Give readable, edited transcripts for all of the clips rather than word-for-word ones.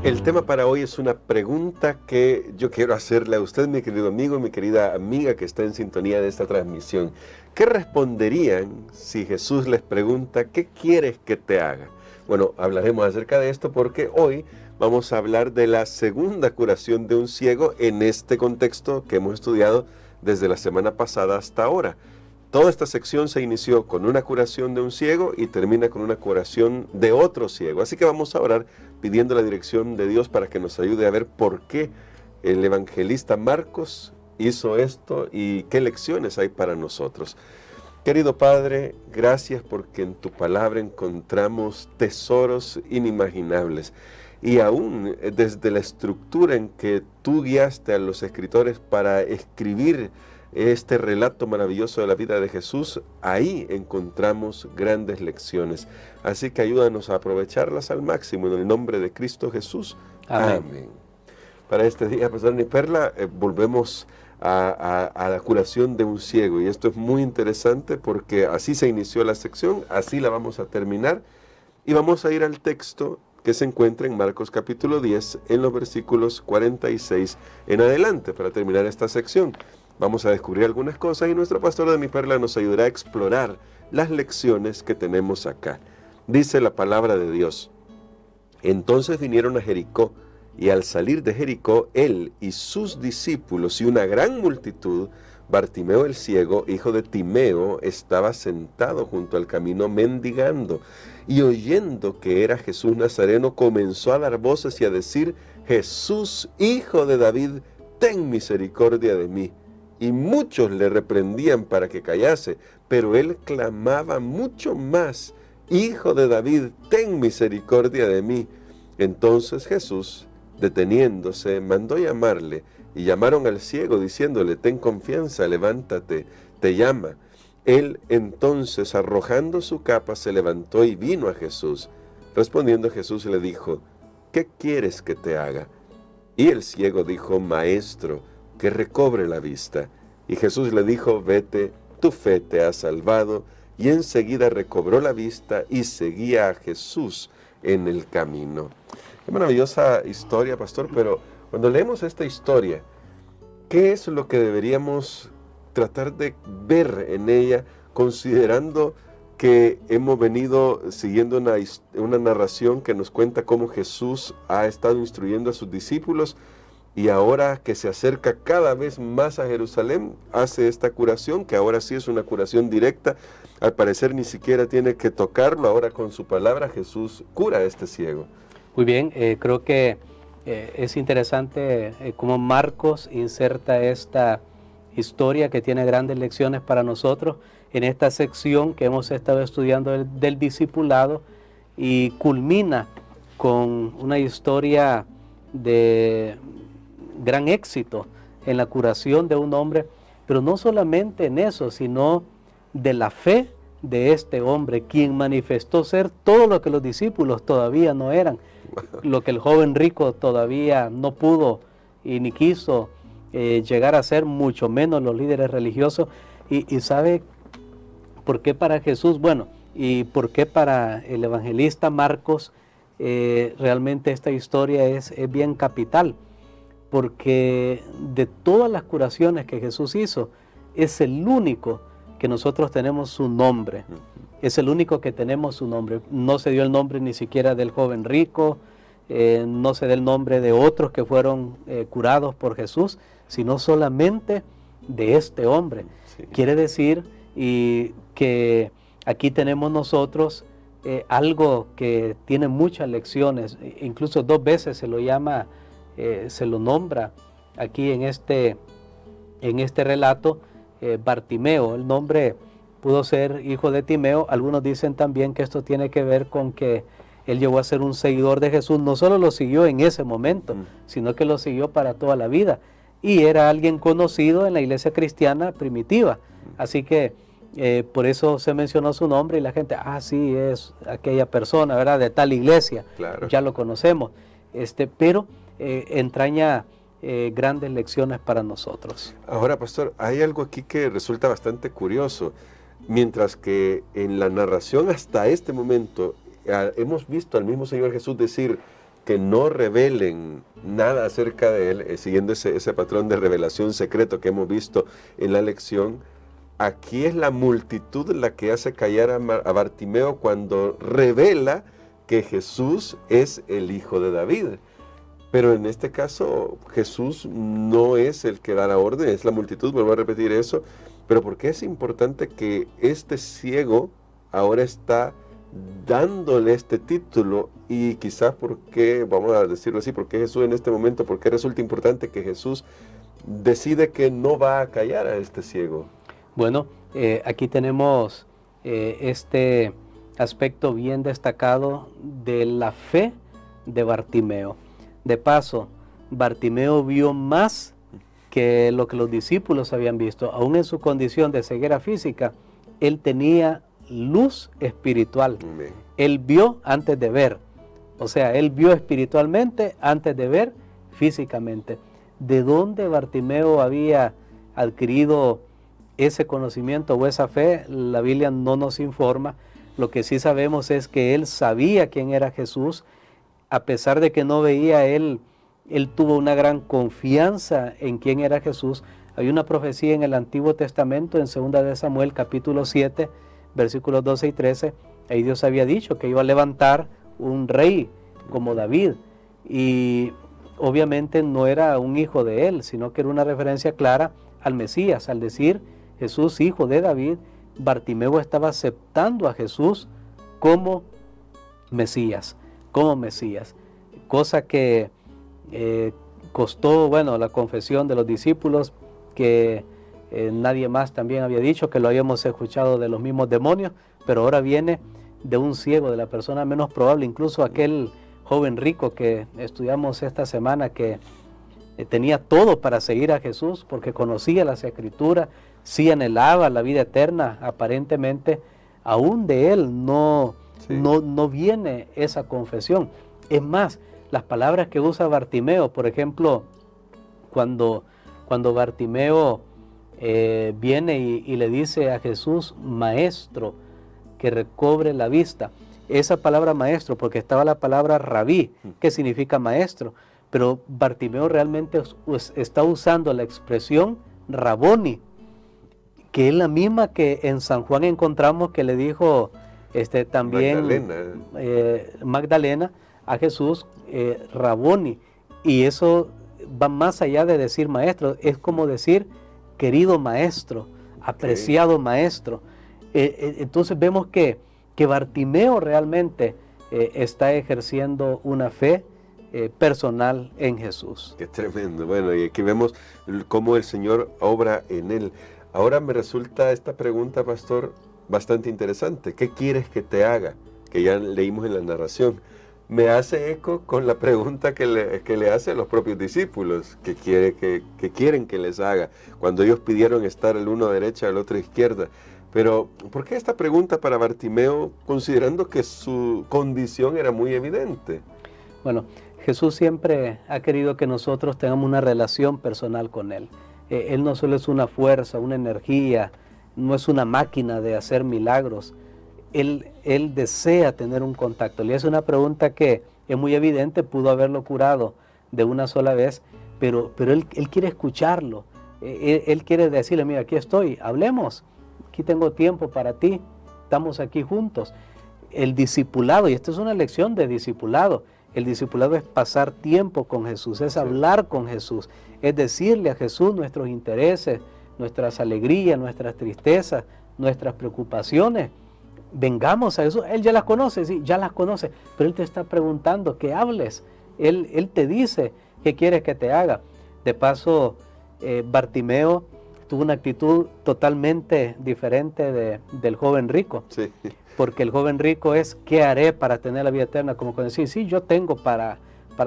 El tema para hoy es una pregunta que yo quiero hacerle a usted, mi querido amigo, mi querida amiga que está en sintonía de esta transmisión. ¿Qué responderían si Jesús les pregunta, ¿qué quieres que te haga? Bueno, hablaremos acerca de esto porque hoy vamos a hablar de la segunda curación de un ciego en este contexto que hemos estudiado desde la semana pasada hasta ahora. Toda esta sección se inició con una curación de un ciego y termina con una curación de otro ciego. Así que vamos a orar pidiendo la dirección de Dios para que nos ayude a ver por qué el evangelista Marcos hizo esto y qué lecciones hay para nosotros. Querido Padre, gracias porque en tu palabra encontramos tesoros inimaginables. Y aún desde la estructura en que tú guiaste a los escritores para escribir este relato maravilloso de la vida de Jesús, ahí encontramos grandes lecciones. Así que ayúdanos a aprovecharlas al máximo en el nombre de Cristo Jesús. Amén. Amén. Para este día, Pastor Niperla, volvemos a la curación de un ciego. Y esto es muy interesante porque así se inició la sección, así la vamos a terminar. Y vamos a ir al texto que se encuentra en Marcos capítulo 10, en los versículos 46 en adelante, para terminar esta sección. Vamos a descubrir algunas cosas y nuestro pastor de mi perla nos ayudará a explorar las lecciones que tenemos acá. Dice la palabra de Dios: entonces vinieron a Jericó, y al salir de Jericó, él y sus discípulos y una gran multitud, Bartimeo el ciego, hijo de Timeo, estaba sentado junto al camino mendigando, y oyendo que era Jesús Nazareno, comenzó a dar voces y a decir: Jesús, hijo de David, ten misericordia de mí. Y muchos le reprendían para que callase, pero él clamaba mucho más: Hijo de David, ten misericordia de mí. Entonces Jesús, deteniéndose, mandó llamarle, y llamaron al ciego, diciéndole: ten confianza, levántate, te llama. Él entonces, arrojando su capa, se levantó y vino a Jesús. Respondiendo Jesús le dijo: ¿qué quieres que te haga? Y el ciego dijo: Maestro, que recobre la vista. Y Jesús le dijo: vete, tu fe te ha salvado. Y enseguida recobró la vista y seguía a Jesús en el camino. Qué maravillosa historia, pastor, pero cuando leemos esta historia, ¿qué es lo que deberíamos tratar de ver en ella, considerando que hemos venido siguiendo una narración que nos cuenta cómo Jesús ha estado instruyendo a sus discípulos? Y ahora que se acerca cada vez más a Jerusalén, hace esta curación, que ahora sí es una curación directa. Al parecer ni siquiera tiene que tocarlo, ahora con su palabra Jesús cura a este ciego. Muy bien, creo que es interesante cómo Marcos inserta esta historia que tiene grandes lecciones para nosotros en esta sección que hemos estado estudiando del discipulado, y culmina con una historia de gran éxito en la curación de un hombre, pero no solamente en eso, sino de la fe de este hombre, quien manifestó ser todo lo que los discípulos todavía no eran, lo que el joven rico todavía no pudo y ni quiso llegar a ser, mucho menos los líderes religiosos. Y ¿sabe por qué para Jesús? Bueno, y por qué para el evangelista Marcos realmente esta historia es bien capital. Porque de todas las curaciones que Jesús hizo, es el único que nosotros tenemos su nombre. Es el único que tenemos su nombre. No se dio el nombre ni siquiera del joven rico, no se dio el nombre de otros que fueron curados por Jesús, sino solamente de este hombre. Sí. Quiere decir que aquí tenemos nosotros algo que tiene muchas lecciones. Incluso 2 veces se lo llama, se lo nombra aquí en este relato, Bartimeo. El nombre pudo ser hijo de Timeo. Algunos dicen también que esto tiene que ver con que él llegó a ser un seguidor de Jesús. No solo lo siguió en ese momento, sino que lo siguió para toda la vida. Y era alguien conocido en la iglesia cristiana primitiva. Así que por eso se mencionó su nombre y la gente, sí, es aquella persona, ¿verdad? De tal iglesia, claro. Ya lo conocemos. Pero entraña grandes lecciones para nosotros. Ahora, pastor, hay algo aquí que resulta bastante curioso. Mientras que en la narración hasta este momento hemos visto al mismo Señor Jesús decir: que no revelen nada acerca de él, siguiendo ese patrón de revelación secreto que hemos visto en la lección. Aquí es la multitud la que hace callar a Bartimeo cuando revela que Jesús es el Hijo de David. Pero en este caso Jesús no es el que da la orden, es la multitud, vuelvo a repetir eso. Pero ¿por qué es importante que este ciego ahora está dándole este título? Y quizás por qué, vamos a decirlo así, por qué Jesús en este momento, por qué resulta importante que Jesús decide que no va a callar a este ciego. Bueno, aquí tenemos este aspecto bien destacado de la fe de Bartimeo. De paso, Bartimeo vio más que lo que los discípulos habían visto. Aún en su condición de ceguera física, él tenía luz espiritual. Amén. Él vio antes de ver. O sea, él vio espiritualmente antes de ver físicamente. ¿De dónde Bartimeo había adquirido ese conocimiento o esa fe? La Biblia no nos informa. Lo que sí sabemos es que él sabía quién era Jesús. A pesar de que no veía, él tuvo una gran confianza en quién era Jesús. Hay una profecía en el Antiguo Testamento, en 2 de Samuel, capítulo 7, versículos 12 y 13. Ahí Dios había dicho que iba a levantar un rey como David. Y obviamente no era un hijo de él, sino que era una referencia clara al Mesías. Al decir Jesús, hijo de David, Bartimeo estaba aceptando a Jesús como Mesías. Cosa que costó, bueno, la confesión de los discípulos, que nadie más también había dicho, que lo habíamos escuchado de los mismos demonios, pero ahora viene de un ciego, de la persona menos probable. Incluso aquel joven rico que estudiamos esta semana, que tenía todo para seguir a Jesús, porque conocía las Escrituras, sí anhelaba la vida eterna, aparentemente, aún de él no viene esa confesión. Es más, las palabras que usa Bartimeo, por ejemplo, cuando Bartimeo viene y le dice a Jesús, maestro, que recobre la vista. Esa palabra maestro, porque estaba la palabra rabí, que significa maestro, pero Bartimeo realmente está usando la expresión raboni, que es la misma que en San Juan encontramos que le dijo también Magdalena a Jesús, raboni, y eso va más allá de decir maestro, es como decir querido maestro, apreciado maestro. Entonces vemos que Bartimeo realmente está ejerciendo una fe personal en Jesús. Qué tremendo. Bueno, y aquí vemos cómo el Señor obra en él. Ahora me resulta esta pregunta, pastor, bastante interesante. ¿Qué quieres que te haga? Que ya leímos en la narración. Me hace eco con la pregunta que le hace a los propios discípulos, que quieren que les haga, cuando ellos pidieron estar el uno a derecha, el otro a izquierda. Pero, ¿por qué esta pregunta para Bartimeo, considerando que su condición era muy evidente? Bueno, Jesús siempre ha querido que nosotros tengamos una relación personal con Él. Él no solo es una fuerza, una energía, no es una máquina de hacer milagros. Él desea tener un contacto. Le hace una pregunta que es muy evidente, pudo haberlo curado de una sola vez, pero él quiere escucharlo. Él quiere decirle, mira, aquí estoy, hablemos, aquí tengo tiempo para ti, estamos aquí juntos. El discipulado, y esta es una lección de discipulado, el discipulado es pasar tiempo con Jesús, es hablar con Jesús, es decirle a Jesús nuestros intereses, nuestras alegrías, nuestras tristezas, nuestras preocupaciones. Vengamos a eso. Él ya las conoce, sí, ya las conoce, pero Él te está preguntando que hables. Él te dice qué quieres que te haga. De paso, Bartimeo tuvo una actitud totalmente diferente del joven rico. Sí. Porque el joven rico es, ¿qué haré para tener la vida eterna? Como con decir, sí, yo tengo para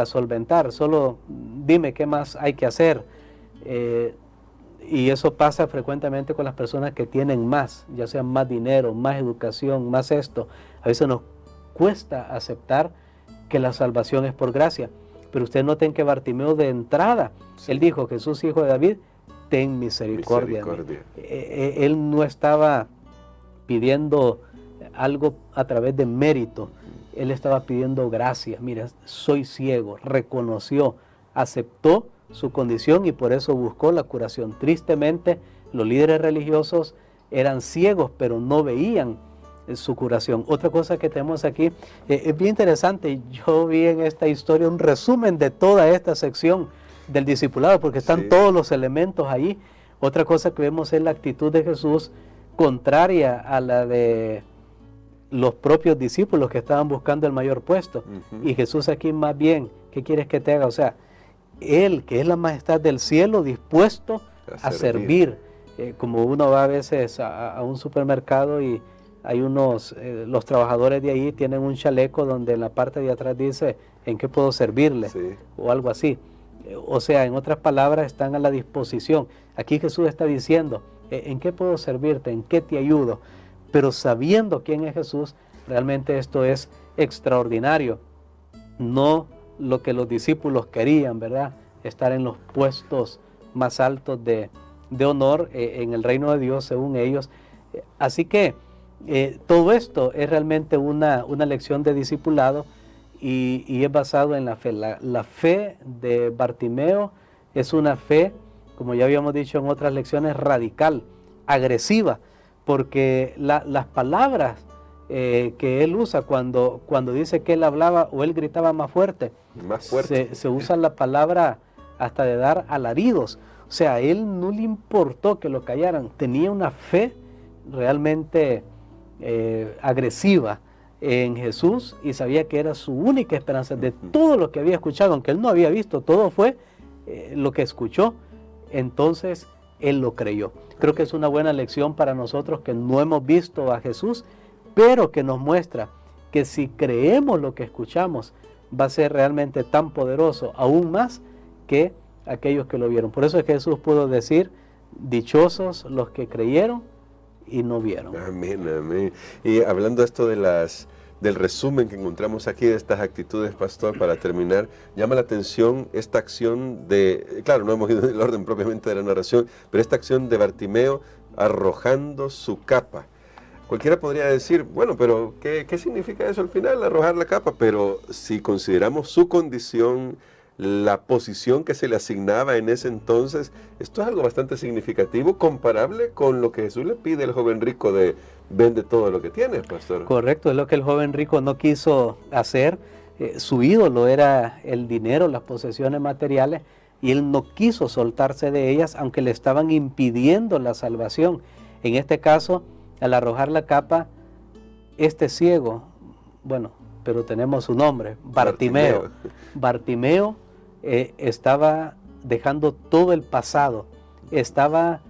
solventar, solo dime qué más hay que hacer. Y eso pasa frecuentemente con las personas que tienen más, ya sea más dinero, más educación, más esto. A veces nos cuesta aceptar que la salvación es por gracia. Pero ustedes noten que Bartimeo de entrada, sí, él dijo, Jesús, hijo de David, ten misericordia. Él no estaba pidiendo algo a través de mérito. él estaba pidiendo gracia. Mira, soy ciego, reconoció, aceptó su condición y por eso buscó la curación. Tristemente, los líderes religiosos eran ciegos, pero no veían su curación. Otra cosa que tenemos aquí, es bien interesante, yo vi en esta historia un resumen de toda esta sección del discipulado, porque están todos los elementos ahí. Otra cosa que vemos es la actitud de Jesús contraria a la de los propios discípulos que estaban buscando el mayor puesto. Y Jesús aquí más bien, ¿qué quieres que te haga? O sea, Él, que es la majestad del cielo, dispuesto a servir. Como uno va a veces a un supermercado y hay los trabajadores de ahí tienen un chaleco donde en la parte de atrás dice, ¿en qué puedo servirle? O algo así. O sea, en otras palabras, están a la disposición. Aquí Jesús está diciendo, ¿en qué puedo servirte? ¿En qué te ayudo? Pero sabiendo quién es Jesús, realmente esto es extraordinario. No lo que los discípulos querían, ¿verdad? Estar en los puestos más altos de honor en el reino de Dios, según ellos. Así que todo esto es realmente una lección de discipulado y es basado en la fe. La fe de Bartimeo es una fe, como ya habíamos dicho en otras lecciones, radical, agresiva, porque las palabras que él usa cuando dice que él hablaba o él gritaba más fuerte, se usa la palabra hasta de dar alaridos. O sea, a él no le importó que lo callaran, tenía una fe realmente agresiva en Jesús y sabía que era su única esperanza. De todo lo que había escuchado, aunque él no había visto, todo fue lo que escuchó, entonces él lo creyó. Creo que es una buena lección para nosotros que no hemos visto a Jesús, pero que nos muestra que si creemos lo que escuchamos, va a ser realmente tan poderoso, aún más que aquellos que lo vieron. Por eso es que Jesús pudo decir, dichosos los que creyeron y no vieron. Amén, amén. Y hablando esto del resumen que encontramos aquí de estas actitudes, pastor, para terminar, llama la atención esta acción claro, no hemos ido en el orden propiamente de la narración, pero esta acción de Bartimeo arrojando su capa. Cualquiera podría decir, bueno, pero ¿qué significa eso al final, arrojar la capa? Pero si consideramos su condición, la posición que se le asignaba en ese entonces, esto es algo bastante significativo, comparable con lo que Jesús le pide al joven rico de vende todo lo que tienes, pastor. Correcto, es lo que el joven rico no quiso hacer. Su ídolo era el dinero, las posesiones materiales, y él no quiso soltarse de ellas, aunque le estaban impidiendo la salvación. En este caso, al arrojar la capa, este ciego, bueno, pero tenemos su nombre, Bartimeo. Bartimeo estaba dejando todo el pasado, estaba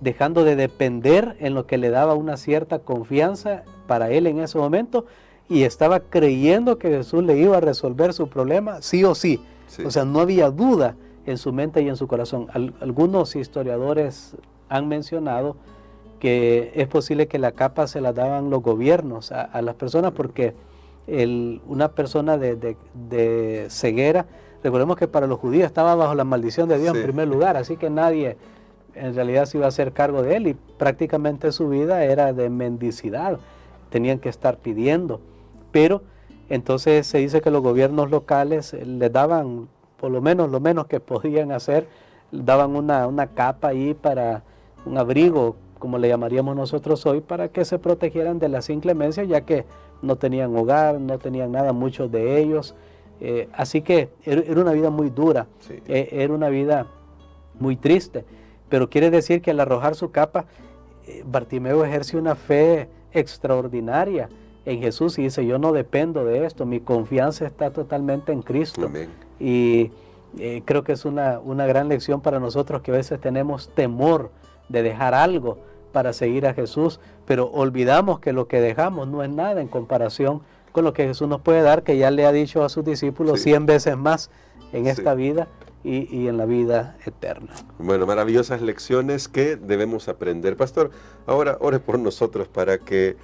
dejando de depender en lo que le daba una cierta confianza para él en ese momento y estaba creyendo que Jesús le iba a resolver su problema sí o sí. O sea, no había duda en su mente y en su corazón. Algunos historiadores han mencionado que es posible que la capa se la daban los gobiernos a las personas porque una persona de ceguera, recordemos que para los judíos estaba bajo la maldición de Dios en primer lugar, así que nadie en realidad se iba a hacer cargo de él y prácticamente su vida era de mendicidad, tenían que estar pidiendo, pero entonces se dice que los gobiernos locales les daban por lo menos que podían hacer, daban una capa ahí para un abrigo, como le llamaríamos nosotros hoy, para que se protegieran de las inclemencias, ya que no tenían hogar, no tenían nada, muchos de ellos. Así que era una vida muy dura, era una vida muy triste. Pero quiere decir que al arrojar su capa, Bartimeo ejerce una fe extraordinaria en Jesús y dice, yo no dependo de esto, mi confianza está totalmente en Cristo. Amén. Y creo que es una gran lección para nosotros que a veces tenemos temor de dejar algo para seguir a Jesús, pero olvidamos que lo que dejamos no es nada en comparación con lo que Jesús nos puede dar, que ya le ha dicho a sus discípulos 100 veces más en esta vida y en la vida eterna. Bueno, maravillosas lecciones que debemos aprender. Pastor, ahora ore por nosotros para que,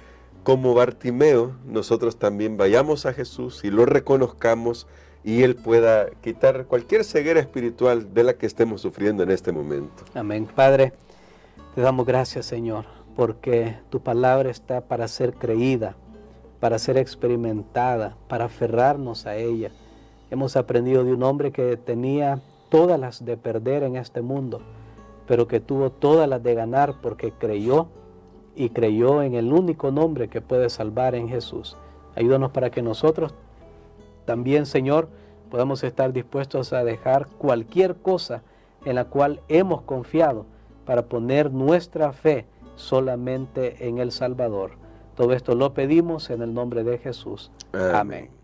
como Bartimeo, nosotros también vayamos a Jesús y lo reconozcamos y Él pueda quitar cualquier ceguera espiritual de la que estemos sufriendo en este momento. Amén. Padre, te damos gracias, Señor, porque tu palabra está para ser creída para ser experimentada, para aferrarnos a ella. Hemos aprendido de un hombre que tenía todas las de perder en este mundo, pero que tuvo todas las de ganar porque creyó, y creyó en el único nombre que puede salvar, en Jesús. Ayúdanos para que nosotros también, Señor, podamos estar dispuestos a dejar cualquier cosa en la cual hemos confiado para poner nuestra fe solamente en el Salvador. Todo esto lo pedimos en el nombre de Jesús. Amén.